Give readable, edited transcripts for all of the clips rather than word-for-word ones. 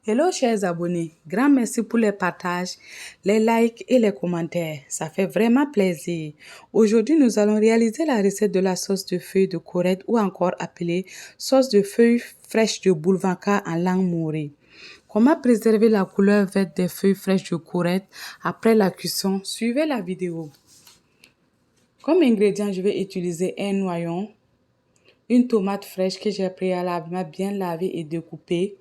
Hello chers abonnés, grand merci pour les partages, les likes et les commentaires. Ça fait vraiment plaisir. Aujourd'hui, nous allons réaliser la recette de la sauce de feuilles de corette ou encore appelée sauce de feuilles fraîches de boulvanka en langue morée. Comment préserver la couleur verte des feuilles fraîches de corette après la cuisson? Suivez la vidéo. Comme ingrédient, je vais utiliser un noyon, une tomate fraîche que j'ai préalablement bien lavée et découpée.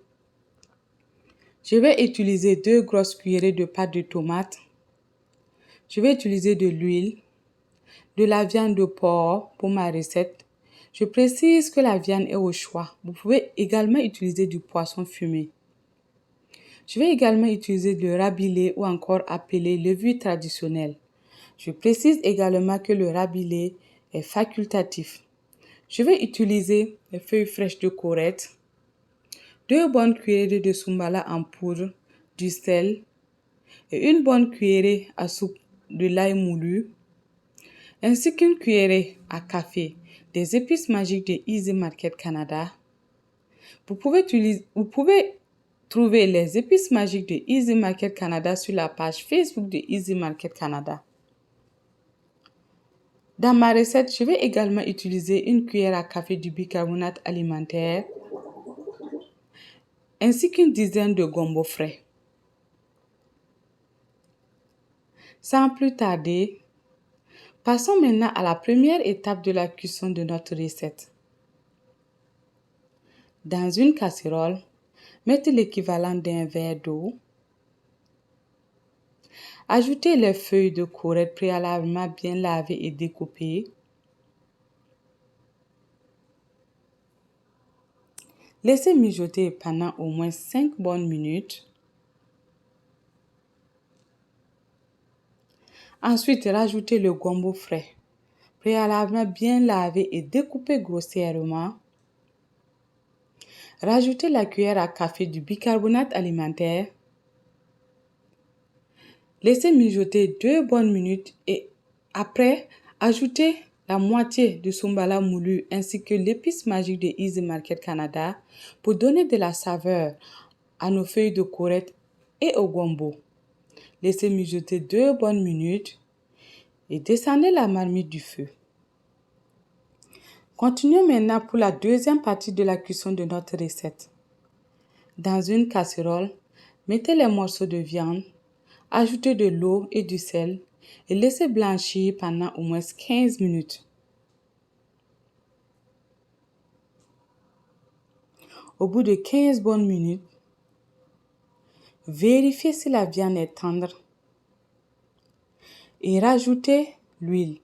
Je vais utiliser 2 grosses cuillerées de pâte de tomate. Je vais utiliser de l'huile, de la viande de porc pour ma recette. Je précise que la viande est au choix. Vous pouvez également utiliser du poisson fumé. Je vais également utiliser le rabilé ou encore appelé levure traditionnelle. Je précise également que le rabilé est facultatif. Je vais utiliser les feuilles fraîches de corette, 2 bonnes cuillerées de sumbala en poudre, du sel et une bonne cuillerée à soupe de l'ail moulu, ainsi qu'une cuillerée à café des épices magiques de Easy Market Canada. Vous pouvez trouver les épices magiques de Easy Market Canada sur la page Facebook de Easy Market Canada. Dans ma recette, je vais également utiliser une cuillère à café du bicarbonate alimentaire ainsi qu'une dizaine de gombo frais. Sans plus tarder, passons maintenant à la première étape de la cuisson de notre recette. Dans une casserole, mettez l'équivalent d'un verre d'eau. Ajoutez les feuilles de corette préalablement bien lavées et découpées. Laissez mijoter pendant au moins 5 bonnes minutes. Ensuite, rajoutez le gombo frais, préalablement bien lavé et découpé grossièrement. Rajoutez la cuillère à café du bicarbonate alimentaire. Laissez mijoter 2 bonnes minutes et après, ajoutez la moitié du sumbala moulu ainsi que l'épice magique de Easy Market Canada pour donner de la saveur à nos feuilles de corette et au gombo. Laissez mijoter 2 bonnes minutes et descendez la marmite du feu. Continuons maintenant pour la deuxième partie de la cuisson de notre recette. Dans une casserole, mettez les morceaux de viande, ajoutez de l'eau et du sel et laissez blanchir pendant au moins 15 minutes. Au bout de 15 bonnes minutes, vérifiez si la viande est tendre et rajoutez l'huile.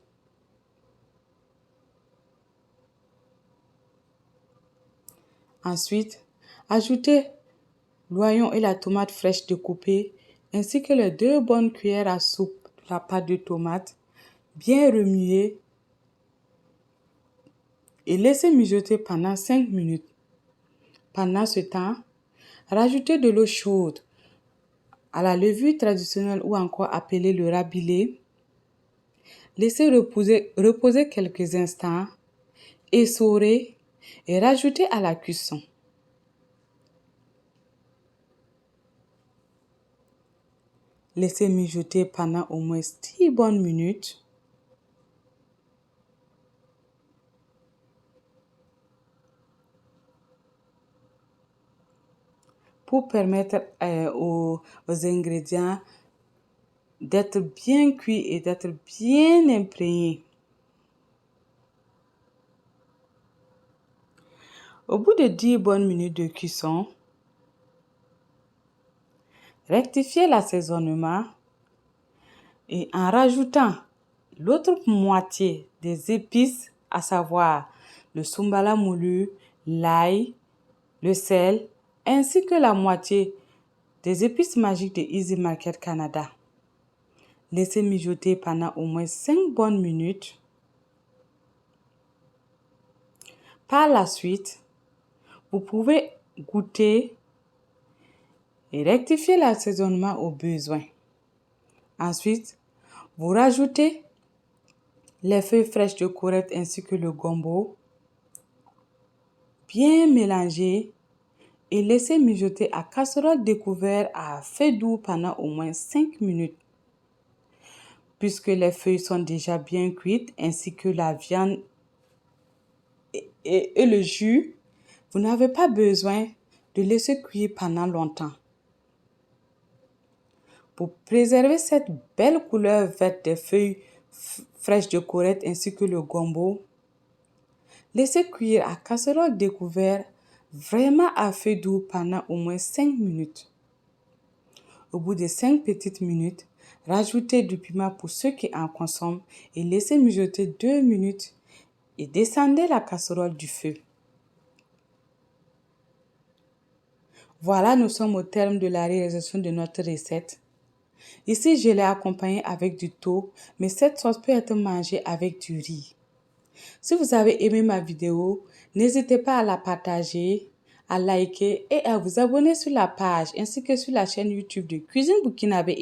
Ensuite, ajoutez l'oignon et la tomate fraîche découpée ainsi que les 2 bonnes cuillères à soupe de la pâte de tomate, bien remuer et laissez mijoter pendant 5 minutes. Pendant ce temps, rajoutez de l'eau chaude à la levure traditionnelle ou encore appelée le rabilé. Laissez reposer quelques instants, essorez et rajoutez à la cuisson. Laissez mijoter pendant au moins 6 bonnes minutes. Pour permettre aux ingrédients d'être bien cuits et d'être bien imprégnés. Au bout de 10 bonnes minutes de cuisson, rectifiez l'assaisonnement et en rajoutant l'autre moitié des épices, à savoir le sumbala moulu, l'ail, le sel, ainsi que la moitié des épices magiques de Easy Market Canada. Laissez mijoter pendant au moins 5 bonnes minutes. Par la suite, vous pouvez goûter et rectifier l'assaisonnement au besoin. Ensuite, vous rajoutez les feuilles fraîches de corette ainsi que le gombo. Bien mélanger et laissez mijoter à casserole découverte à feu doux pendant au moins 5 minutes. Puisque les feuilles sont déjà bien cuites ainsi que la viande et le jus, vous n'avez pas besoin de laisser cuire pendant longtemps. Pour préserver cette belle couleur verte des feuilles fraîches de courette ainsi que le gombo, laissez cuire à casserole découverte vraiment à feu doux pendant au moins 5 minutes. Au bout de 5 petites minutes, rajoutez du piment pour ceux qui en consomment et laissez mijoter 2 minutes et descendez la casserole du feu. Voilà, nous sommes au terme de la réalisation de notre recette. Ici, je l'ai accompagnée avec du thon, mais cette sauce peut être mangée avec du riz. Si vous avez aimé ma vidéo, n'hésitez pas à la partager, à liker et à vous abonner sur la page ainsi que sur la chaîne YouTube de Cuisine Burkinabé.